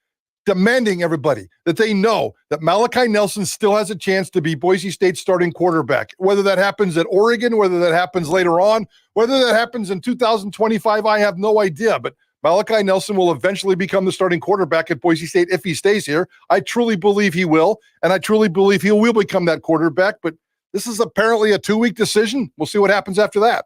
demanding everybody that they know that Malachi Nelson still has a chance to be Boise State's starting quarterback. Whether that happens at Oregon, whether that happens later on, whether that happens in 2025, I have no idea. But Malachi Nelson will eventually become the starting quarterback at Boise State if he stays here. I truly believe he will, and I truly believe he will become that quarterback. But this is apparently a 2-week decision. We'll see what happens after that.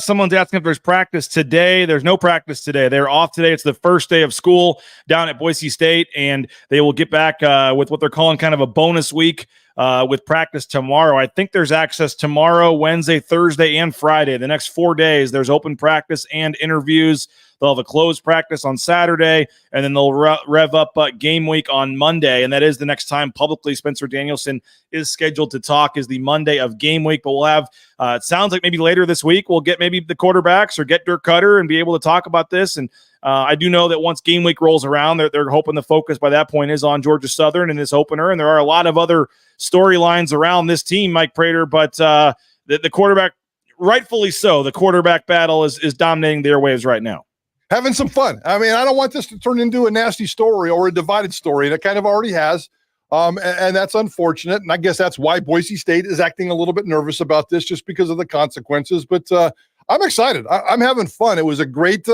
Someone's asking if there's practice today. There's no practice today. They're off today. It's the first day of school down at Boise State, and they will get back with what they're calling kind of a bonus week with practice tomorrow. I think there's access tomorrow, Wednesday, Thursday, and Friday. The next 4 days, there's open practice and interviews. They'll have a closed practice on Saturday, and then they'll rev up game week on Monday, and that is the next time publicly Spencer Danielson is scheduled to talk, is the Monday of game week. But we'll have, it sounds like maybe later this week, we'll get maybe the quarterbacks or get Dirk Cutter and be able to talk about this. And I do know that once game week rolls around, they're hoping the focus by that point is on Georgia Southern in this opener, and there are a lot of other storylines around this team, Mike Prater, but the quarterback, rightfully so, the quarterback battle is dominating the airwaves right now. Having some fun. I mean, I don't want this to turn into a nasty story or a divided story, and it kind of already has, and that's unfortunate, and I guess that's why Boise State is acting a little bit nervous about this, just because of the consequences, but I'm excited. I'm having fun. It was a great,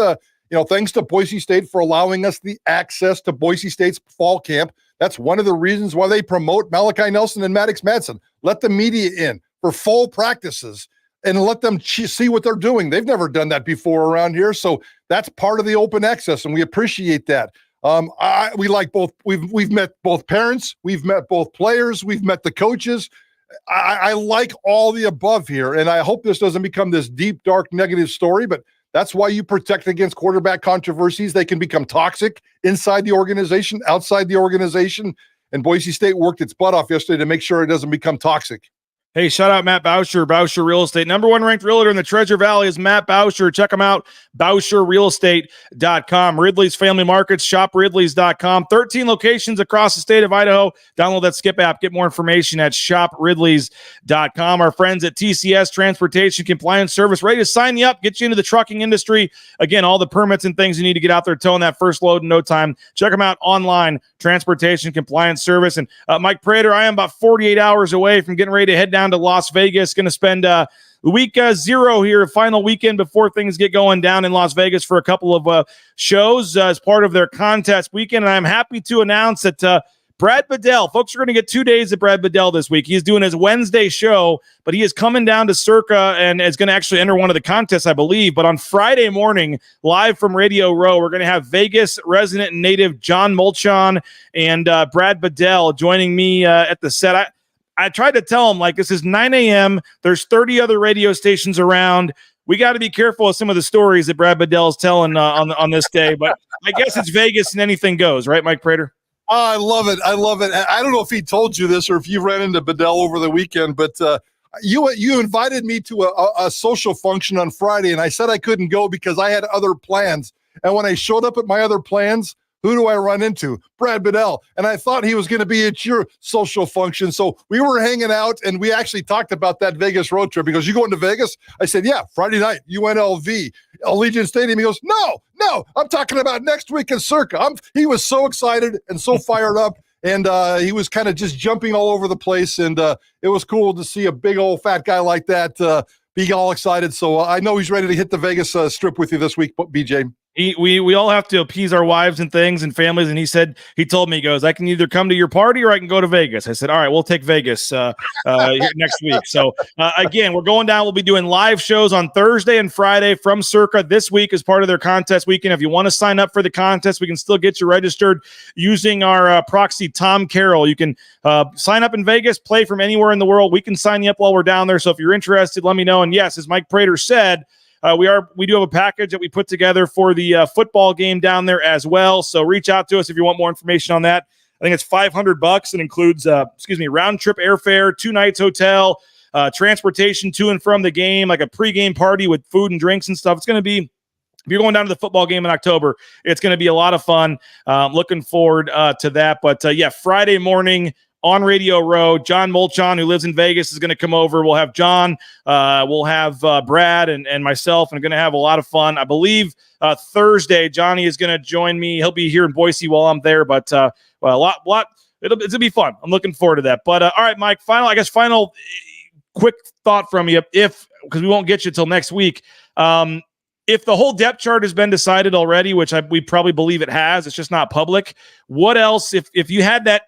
thanks to Boise State for allowing us the access to Boise State's fall camp. That's one of the reasons why they promote Malachi Nelson and Maddux Madsen. Let the media in for full practices and let them see what they're doing. They've never done that before around here, so that's part of the open access, and we appreciate that. We like both. We've met both parents, we've met both players, we've met the coaches. I like all the above here, and I hope this doesn't become this deep, dark, negative story, but that's why you protect against quarterback controversies. They can become toxic inside the organization, outside the organization, and Boise State worked its butt off yesterday to make sure it doesn't become toxic. Hey, shout out Matt Bauscher, Bauscher Real Estate. Number one ranked realtor in the Treasure Valley is Matt Bauscher. Check him out, BauscherRealEstate.com. Ridley's Family Markets, ShopRidleys.com. 13 locations across the state of Idaho. Download that Skip app. Get more information at ShopRidleys.com. Our friends at TCS Transportation Compliance Service, ready to sign you up, get you into the trucking industry. Again, all the permits and things you need to get out there towing that first load in no time. Check them out online, Transportation Compliance Service. And Mike Prater, I am about 48 hours away from getting ready to head down to Las Vegas. Going to spend week 0 here, final weekend before things get going down in Las Vegas for a couple of shows as part of their contest weekend. And I'm happy to announce that Brad Bedell. Folks are going to get 2 days of Brad Bedell this week. He's doing his Wednesday show, but he is coming down to Circa and is going to actually enter one of the contests, I believe. But on Friday morning, live from Radio Row, we're going to have Vegas resident and native John Molchon and Brad Bedell joining me at the set. I tried to tell him, like, this is 9 a.m. There's 30 other radio stations around. We got to be careful with some of the stories that Brad Bedell is telling on this day. But I guess it's Vegas and anything goes, right, Mike Prater? Oh, I love it. I love it. I don't know if he told you this or if you ran into Bedell over the weekend, but you invited me to a social function on Friday, and I said I couldn't go because I had other plans. And when I showed up at my other plans, who do I run into? Brad Bedell. And I thought he was going to be at your social function. So we were hanging out, and we actually talked about that Vegas road trip. He goes, you going to Vegas? I said, yeah, Friday night, UNLV, Allegiant Stadium. He goes, no, I'm talking about next week in Circa. He was so excited and so fired up, and he was kind of just jumping all over the place. And it was cool to see a big old fat guy like that be all excited. So I know he's ready to hit the Vegas strip with you this week, BJ. We all have to appease our wives and things and families. And he told me, he goes, I can either come to your party or I can go to Vegas. I said, all right, we'll take Vegas next week. So again, we're going down. We'll be doing live shows on Thursday and Friday from Circa this week as part of their contest weekend. If you want to sign up for the contest, we can still get you registered using our proxy, Tom Carroll. You can sign up in Vegas, play from anywhere in the world. We can sign you up while we're down there. So if you're interested, let me know. And yes, as Mike Prater said, we do have a package that we put together for the football game down there as well. So reach out to us if you want more information on that. I think it's $500. It includes, round trip airfare, 2 nights hotel, transportation to and from the game, like a pregame party with food and drinks and stuff. It's going to be, if you're going down to the football game in October, it's going to be a lot of fun. Looking forward to that. But Friday morning, on Radio Row, John Molchon, who lives in Vegas, is going to come over. We'll have John, we'll have Brad and myself, and going to have a lot of fun. I believe Thursday, Johnny is going to join me. He'll be here in Boise while I'm there, but a lot. It's going to be fun. I'm looking forward to that. But all right, Mike, final quick thought from you, because we won't get you till next week. If the whole depth chart has been decided already, which we probably believe it has, it's just not public. What else, if you had that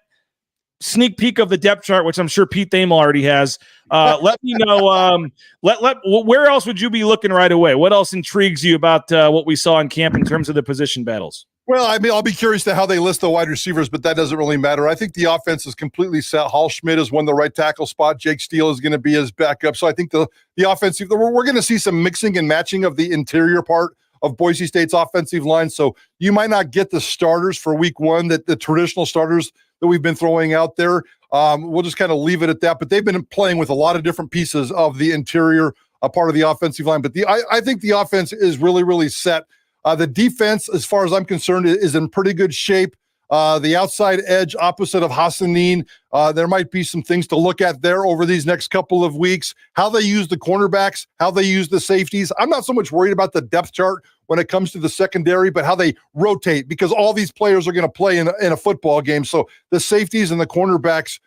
sneak peek of the depth chart, which I'm sure Pete Thamel already has, let me know. Where else would you be looking right away? What else intrigues you about what we saw in camp in terms of the position battles? Well, I mean, I'll be curious to how they list the wide receivers, but that doesn't really matter. I think the offense is completely set. Hall Schmidt has won the right tackle spot. Jake Steele is going to be his backup. So I think the offensive, we're going to see some mixing and matching of the interior part of Boise State's offensive line. So you might not get the starters for week one, that the traditional starters that we've been throwing out there. We'll just kind of leave it at that. But they've been playing with a lot of different pieces of the interior part of the offensive line. But I think the offense is really, really set. The defense, as far as I'm concerned, is in pretty good shape. The outside edge opposite of Hassanin, there might be some things to look at there over these next couple of weeks. How they use the cornerbacks, how they use the safeties. I'm not so much worried about the depth chart when it comes to the secondary, but how they rotate, because all these players are going to play in a football game. So the safeties and the cornerbacks,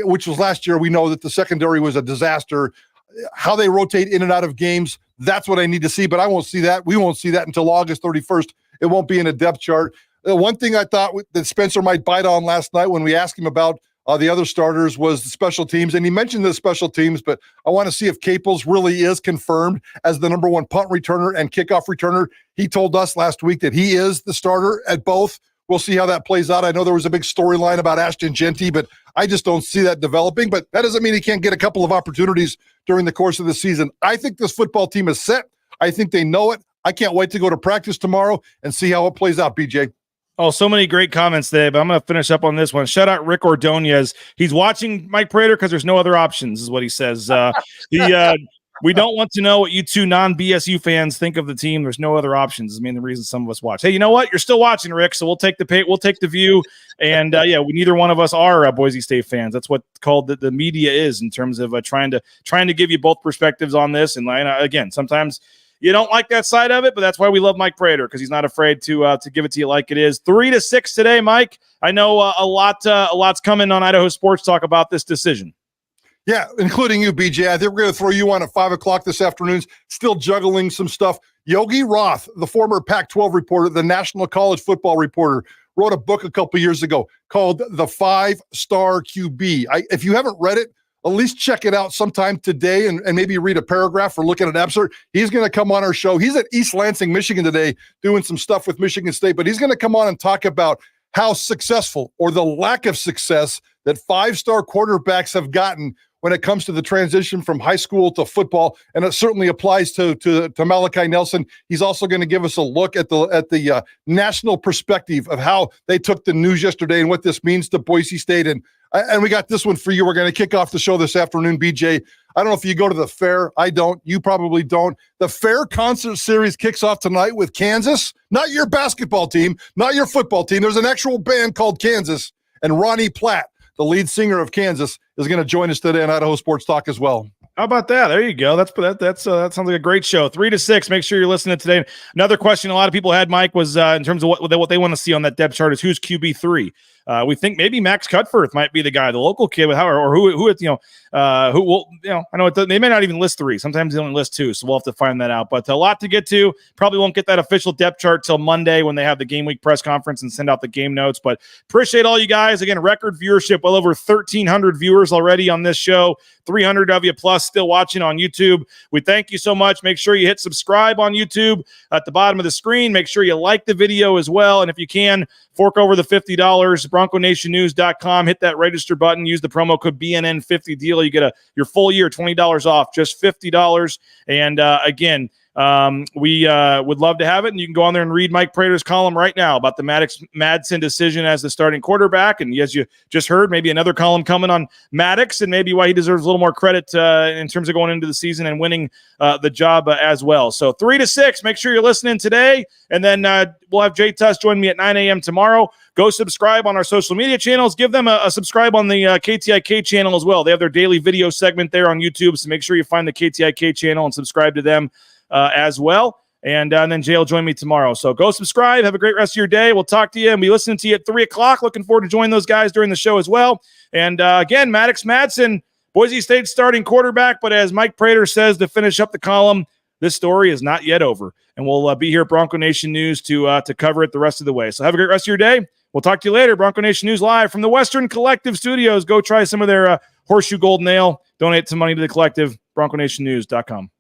which was last year, we know that the secondary was a disaster. How they rotate in and out of games, that's what I need to see, but I won't see that. We won't see that until August 31st. It won't be in a depth chart. One thing I thought that Spencer might bite on last night when we asked him about the other starters was the special teams, and he mentioned the special teams, but I want to see if Caples really is confirmed as the number one punt returner and kickoff returner. He told us last week that he is the starter at both. We'll see how that plays out. I know there was a big storyline about Ashton Genty, but I just don't see that developing. But that doesn't mean he can't get a couple of opportunities during the course of the season. I think this football team is set. I think they know it. I can't wait to go to practice tomorrow and see how it plays out, BJ. Oh, so many great comments today, but I'm going to finish up on this one. Shout out Rick Ordonez. He's watching Mike Prater because there's no other options, is what he says. We don't want to know what you two non-BSU fans think of the team. There's no other options. I mean, the reason some of us watch. Hey, you know what? You're still watching, Rick, so we'll take the view. And, neither one of us are Boise State fans. That's what the media is in terms of trying to give you both perspectives on this. And, again, sometimes – you don't like that side of it, but that's why we love Mike Prater, because he's not afraid to give it to you like it is. 3-6 today, Mike. I know a lot's coming on Idaho Sports Talk about this decision. Yeah, including you, BJ. I think we're going to throw you on at 5 o'clock this afternoon. Still juggling some stuff. Yogi Roth, the former Pac-12 reporter, the National College Football reporter, wrote a book a couple years ago called The 5-Star QB. If you haven't read it, at least check it out sometime today and maybe read a paragraph or look at an excerpt. He's going to come on our show. He's at East Lansing, Michigan today doing some stuff with Michigan State, but he's going to come on and talk about how successful or the lack of success that 5-star quarterbacks have gotten when it comes to the transition from high school to football, and it certainly applies to Malachi Nelson. He's also going to give us a look at the national perspective of how they took the news yesterday and what this means to Boise State. And we got this one for you. We're going to kick off the show this afternoon, BJ. I don't know if you go to the fair. I don't. You probably don't. The Fair Concert Series kicks off tonight with Kansas, not your basketball team, not your football team. There's an actual band called Kansas, and Ronnie Platt, the lead singer of Kansas, is going to join us today on Idaho Sports Talk as well. How about that? There you go. That sounds like a great show. 3 to 6. Make sure you're listening today. Another question a lot of people had, Mike, was in terms of what they want to see on that depth chart is who's QB3. We think maybe Max Cutforth might be the guy, the local kid, with who will, I know they may not even list 3. Sometimes they only list 2, so we'll have to find that out. But a lot to get to. Probably won't get that official depth chart till Monday when they have the game week press conference and send out the game notes. But appreciate all you guys. Again, record viewership, well over 1,300 viewers already on this show. 300 of you plus still watching on YouTube. We thank you so much. Make sure you hit subscribe on YouTube at the bottom of the screen. Make sure you like the video as well. And if you can, fork over the $50, BroncoNationNews.com. Hit that register button. Use the promo code BNN50 deal. You get your full year, $20 off, just $50. And again, we would love to have it, and you can go on there and read Mike Prater's column right now about the Maddux Madsen decision as the starting quarterback. And as you just heard, maybe another column coming on Maddux and maybe why he deserves a little more credit in terms of going into the season and winning the job as well. So 3 to 6, make sure you're listening today. And then we'll have Jay Tuss join me at 9 a.m. tomorrow. Go subscribe on our social media channels. Give them a subscribe on the KTIK channel as well. They have their daily video segment there on YouTube, so make sure you find the KTIK channel and subscribe to them as well. And then Jay will join me tomorrow. So go subscribe. Have a great rest of your day. We'll talk to you and be listening to you at 3 o'clock. Looking forward to joining those guys during the show as well. And again, Maddux Madsen, Boise State starting quarterback. But as Mike Prater says to finish up the column, this story is not yet over. And we'll be here at Bronco Nation News to cover it the rest of the way. So have a great rest of your day. We'll talk to you later. Bronco Nation News live from the Western Collective Studios. Go try some of their Horseshoe Golden Ale. Donate some money to the collective, BroncoNationNews.com.